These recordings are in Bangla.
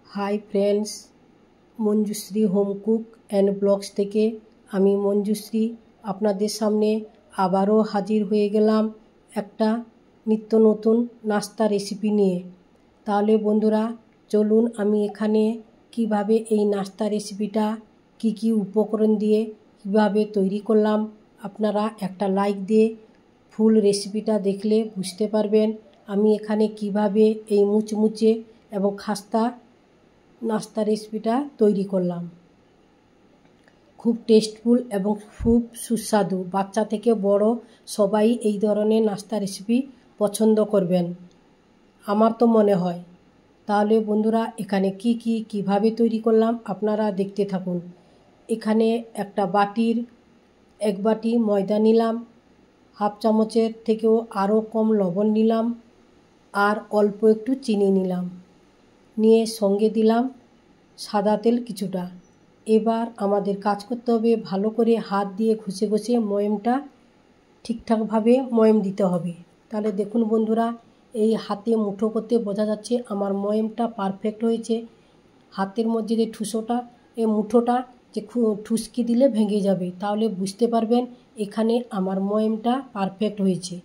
High friends, Manjushree home cook and blogs থেকে আমি মঞ্জুশ্রী আপনাদের সামনে আবারও হাজির হয়ে গেলাম একটা নিত্য নতুন নাস্তা রেসিপি নিয়ে। তাহলে বন্ধুরা চলুন আমি এখানে কিভাবে এই নাস্তা রেসিপিটা কি উপকরণ দিয়ে কিভাবে তৈরি করলাম আপনারা একটা লাইক দিয়ে ফুল রেসিপিটা দেখলে বুঝতে পারবেন আমি এখানে কিভাবে এই মুচমুচে এবং খাস্তা নাস্তা রেসিপিটা তৈরি করলাম। খুব টেস্টফুল এবং খুব সুস্বাদু, বাচ্চা থেকে বড় সবাই এই ধরনের নাস্তা রেসিপি পছন্দ করবেন আমার তো মনে হয়। তাহলে বন্ধুরা এখানে কিভাবে তৈরি করলাম আপনারা দেখতে থাকুন। এখানে একটা বাটির 1 বাটি ময়দা নিলাম, হাফ চামচের থেকেও আরও কম লবণ নিলাম, আর অল্প একটু চিনি নিলাম, নিয়ে সঙ্গে দিলাম সাদা তেল কিছুটা। এবার আমাদের কাজ করতে হবে, ভালো করে হাত দিয়ে ঘষে ঘষে ময়মটা ঠিকঠাকভাবে ময়ম দিতে হবে। তাহলে দেখুন বন্ধুরা, এই হাতে মুঠো করতে বোঝা যাচ্ছে আমার ময়মটা পারফেক্ট হয়েছে। হাতের মধ্যে যে ঠুসোটা, এই মুঠোটা যে ঠুসকি দিলে ভেঙে যাবে, তাহলে বুঝতে পারবেন এখানে আমার ময়মটা পারফেক্ট হয়েছে।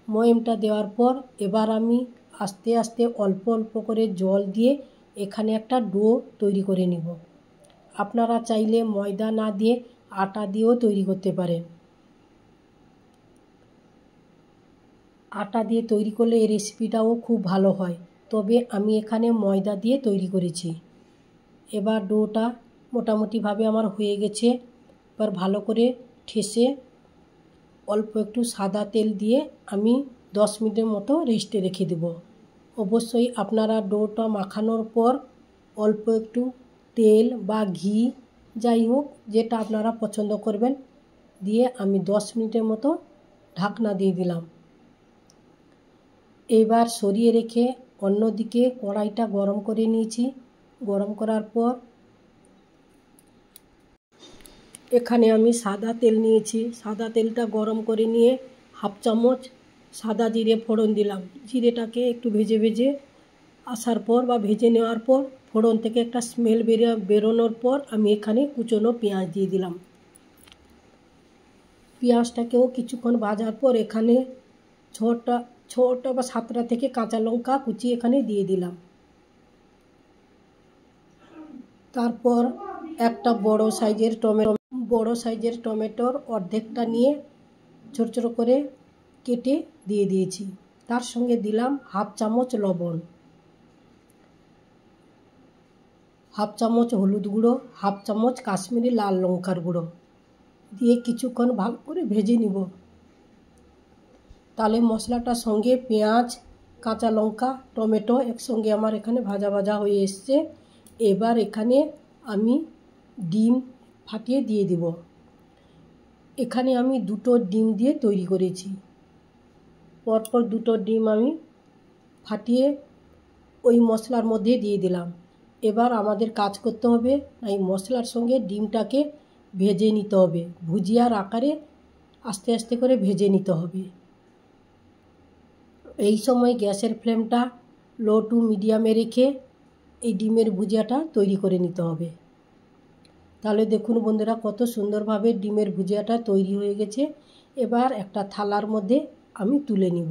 ময়মটা দেওয়ার পর এবার আমি আস্তে আস্তে অল্প অল্প করে জল দিয়ে এখানে একটা ডো তৈরি করে নিব। আপনারা চাইলে ময়দা না দিয়ে আটা দিয়েও তৈরি করতে পারেন। আটা দিয়ে তৈরি করলে এই রেসিপিটাও খুব ভালো হয়, তবে আমি এখানে ময়দা দিয়ে তৈরি করেছি। এবার ডোটা মোটামুটিভাবে আমার হয়ে গেছে। এবার ভালো করে ঠেসে অল্প একটু সাদা তেল দিয়ে আমি 10 মিনিটের মতো রেস্টে রেখে দেব। অবশ্যই আপনারা ডোটা মাখানোর পর অল্প একটু তেল বা ঘি, যাই হোক যেটা আপনারা পছন্দ করবেন, দিয়ে আমি 10 মিনিটের মতো ঢাকনা দিয়ে দিলাম। এবার সরিয়ে রেখে অন্যদিকে কড়াইটা গরম করে নিয়েছি। গরম করার পর এখানে আমি সাদা তেল নিয়েছি। সাদা তেলটা গরম করে নিয়ে হাফ চামচ সাদা জিরে ফোড়ন দিলাম। জিরেটাকে একটু ভেজে আসার পর বা ভেজে নেওয়ার পর ফোড়ন থেকে একটা স্মেল বেরোনোর পর আমি এখানে কুচনো পেঁয়াজ দিয়ে দিলাম। পেঁয়াজটাকেও কিছুক্ষণ ভাজার পর এখানে ছটা বা 7টা থেকে কাঁচা লঙ্কা কুচি এখানে দিয়ে দিলাম। তারপর একটা বড় সাইজের টমেটোর অর্ধেকটা নিয়ে ছোট ছোট করে কেটে দিয়ে দিয়েছি। তার সঙ্গে দিলাম হাফ চামচ লবণ, হাফ চামচ হলুদ গুঁড়ো, হাফ চামচ কাশ্মীরি লাল লঙ্কার গুঁড়ো দিয়ে কিছুক্ষণ ভালো করে ভেজে নিব। তাহলে মশলাটার সঙ্গে পেঁয়াজ, কাঁচা লঙ্কা, টমেটো একসঙ্গে আমার এখানে ভাজা হয়ে এসছে। এবার এখানে আমি ডিম ফাটিয়ে দিয়ে দিব। এখানে আমি 2টো ডিম দিয়ে তৈরি করেছি। পরপর 2টো ডিম আমি ফাটিয়ে ওই মশলার মধ্যে দিয়ে দিলাম। এবার আমাদের কাজ করতে হবে, এই মশলার সঙ্গে ডিমটাকে ভেজে নিতে হবে, ভুজিয়ার আকারে আস্তে আস্তে করে ভেজে নিতে হবে। এই সময় গ্যাসের ফ্লেমটা লো টু মিডিয়ামে রেখে এই ডিমের ভুজিয়াটা তৈরি করে নিতে হবে। তাহলে দেখুন বন্ধুরা কত সুন্দরভাবে ডিমের ভুজিয়াটা তৈরি হয়ে গেছে। এবার একটা থালার মধ্যে আমি তুলে নিব।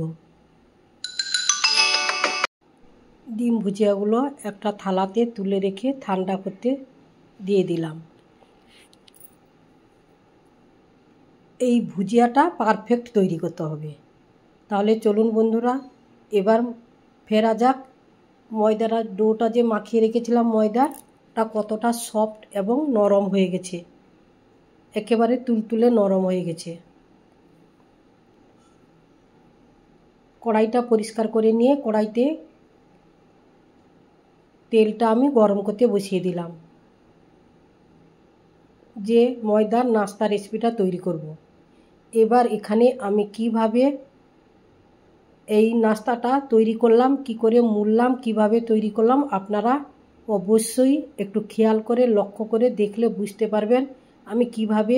ডিম ভুজিয়াগুলো একটা থালাতে তুলে রেখে ঠান্ডা করতে দিয়ে দিলাম। এই ভুজিয়াটা পারফেক্ট তৈরি করতে হবে। তাহলে চলুন বন্ধুরা এবার ফেরা যাক ময়দাটা, ডোটা যে মাখিয়ে রেখেছিলাম ময়দাটা কতটা সফট এবং নরম হয়ে গেছে, একেবারে তুলতুলে নরম হয়ে গেছে। কড়াইটা পরিষ্কার করে নিয়ে কড়াইতে তেলটা আমি গরম করতে বসিয়ে দিলাম, যে ময়দার নাস্তা রেসিপিটা তৈরি করব। এবার এখানে আমি কিভাবে এই নাস্তাটা তৈরি করলাম, কি করে মুড়লাম, কিভাবে তৈরি করলাম আপনারা অবশ্যই একটু খেয়াল করে লক্ষ্য করে দেখলে বুঝতে পারবেন আমি কিভাবে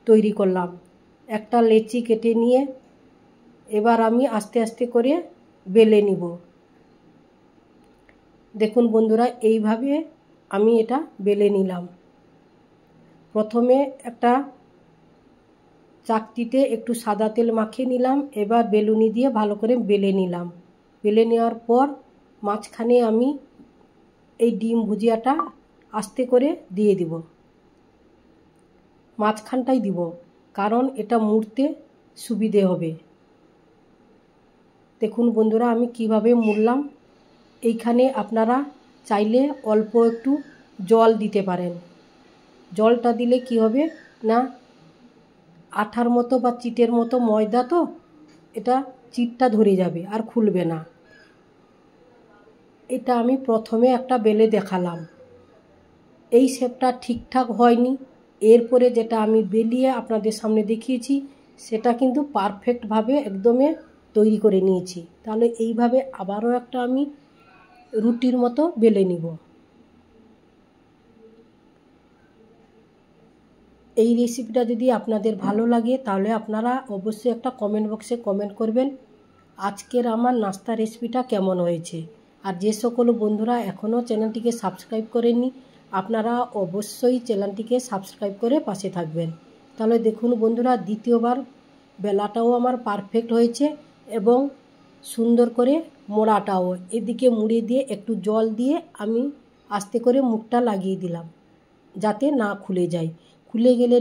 তৈরি করলাম। একটা লেচি কেটে নিয়ে এবার আমি আস্তে আস্তে করে বেলে নিব। দেখুন বন্ধুরা, এইভাবে আমি এটা বেলে নিলাম। প্রথমে একটা চাকতিতে একটু সাদা তেল মাখিয়ে নিলাম, এবার বেলুনি দিয়ে ভালো করে বেলে নিলাম। বেলে নেওয়ার পর মাঝখানে আমি এই ডিম ভুজিয়াটা আস্তে করে দিয়ে দিব, মাঝখানটাই দিব, কারণ এটা মুড়তে সুবিধে হবে। দেখুন বন্ধুরা আমি কিভাবে মুড়লাম। এইখানে আপনারা চাইলে অল্প একটু জল দিতে পারেন। জলটা দিলে কি হবে না, আঠার মতো বা চিটের মতো ময়দা তো, এটা চিটটা ধরে যাবে আর খুলবে না। এটা আমি প্রথমে একটা বেলে দেখালাম, এই শেপটা ঠিকঠাক হয়নি। এরপরে যেটা আমি বেলিয়ে আপনাদের সামনে দেখিয়েছি সেটা কিন্তু পারফেক্টভাবে একদমই তৈরি করে নিয়েছি। তাহলে এইভাবে আবারও একটা আমি রুটির মতো বেলে নিব। এই রেসিপিটা যদি আপনাদের ভালো লাগে তাহলে আপনারা অবশ্যই একটা কমেন্ট বক্সে কমেন্ট করবেন আজকের আমার নাস্তা রেসিপিটা কেমন হয়েছে। আর যে সকল বন্ধুরা এখনও চ্যানেলটিকে সাবস্ক্রাইব করেননি আপনারা অবশ্যই চ্যানেলটিকে সাবস্ক্রাইব করে পাশে থাকবেন। তাহলে দেখুন বন্ধুরা, দ্বিতীয়বার বেলাটাও আমার পারফেক্ট হয়েছে এবং সুন্দর করে মোড়াটাও। এদিকে মুড়ে দিয়ে একটু জল দিয়ে আমি আস্তে করে মুখটা লাগিয়ে দিলাম যাতে না খুলে যায়। খুলে গেলে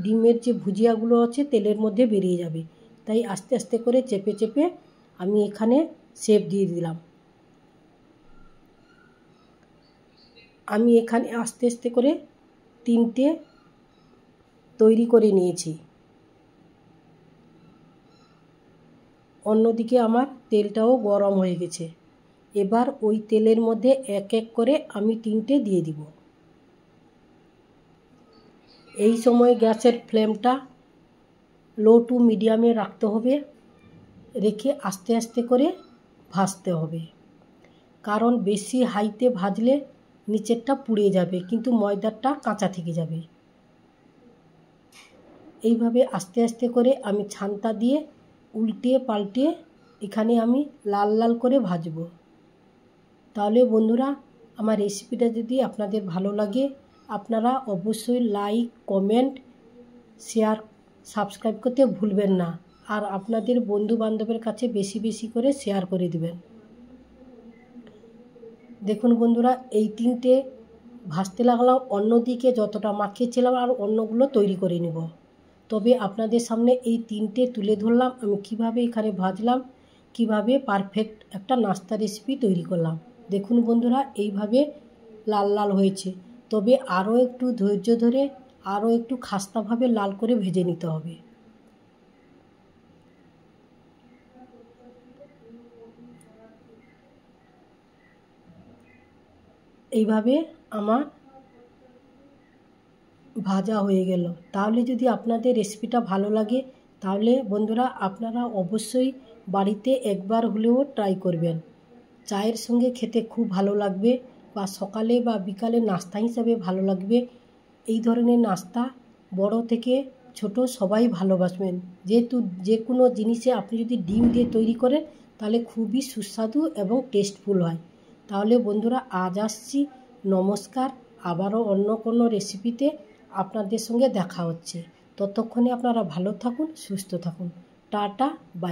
ডিমের যে ভুজিয়াগুলো আছে তেলের মধ্যে বেরিয়ে যাবে, তাই আস্তে আস্তে করে চেপে চেপে আমি এখানে শেপ দিয়ে দিলাম। আমি এখানে আস্তে আস্তে করে 3টে তৈরি করে নিয়েছি। অন্যদিকে আমার তেলটাও গরম হয়ে গেছে। এবার ওই তেলের মধ্যে এক এক করে আমি 3টে দিয়ে দিব। এই সময় গ্যাসের ফ্লেমটা লো টু মিডিয়ামে রাখতে হবে, রেখে আস্তে আস্তে করে ভাজতে হবে। কারণ বেশি হাইতে ভাজলে নিচেরটা পুড়ে যাবে কিন্তু ময়দাটা কাঁচা থেকে যাবে। এইভাবে আস্তে আস্তে করে আমি ছান্তা দিয়ে উল্টে পাল্টে এখানে আমি লাল লাল করে ভাজবো। তাহলে বন্ধুরা আমার রেসিপিটা যদি আপনাদের ভালো লাগে আপনারা অবশ্যই লাইক, কমেন্ট, শেয়ার, সাবস্ক্রাইব করতে ভুলবেন না। আর আপনাদের বন্ধু বান্ধবের কাছে বেশি বেশি করে শেয়ার করে দিবেন। দেখুন বন্ধুরা, এই 3টে ভাজতে লাগলাম, অন্যদিকে যতটা মাখিয়েছিলাম আর অন্যগুলো তৈরি করে নেব। তবে আপনাদের সামনে এই 3টে তুলে ধরলাম আমি কিভাবে এখানে ভাজলাম, কিভাবে পারফেক্ট একটা নাস্তা রেসিপি তৈরি করলাম। দেখুন বন্ধুরা এইভাবে লাল লাল হয়েছে, তবে আরও একটু ধৈর্য ধরে আরও একটু খাস্তাভাবে লাল করে ভেজে নিতে হবে। এইভাবে আমার ভাজা হয়ে গেল। তাহলে যদি আপনাদের রেসিপিটা ভালো লাগে তাহলে বন্ধুরা আপনারা অবশ্যই বাড়িতে একবার হলেও ট্রাই করবেন। চায়ের সঙ্গে খেতে খুব ভালো লাগবে বা সকালে বা বিকালে নাস্তা হিসাবে ভালো লাগবে। এই ধরনের নাস্তা বড় থেকে ছোট সবাই ভালোবাসবেন, যেহেতু যে কোনো জিনিসে আপনি যদি ডিম দিয়ে তৈরি করেন তাহলে খুবই সুস্বাদু এবং টেস্টফুল হয়। তাহলে বন্ধুরা আজ আসছি, নমস্কার। আবারও অন্য কোনো রেসিপিতে আপনাদের সঙ্গে দেখা হচ্ছে। ততক্ষণে আপনারা ভালো থাকুন, সুস্থ থাকুন। Tata, by.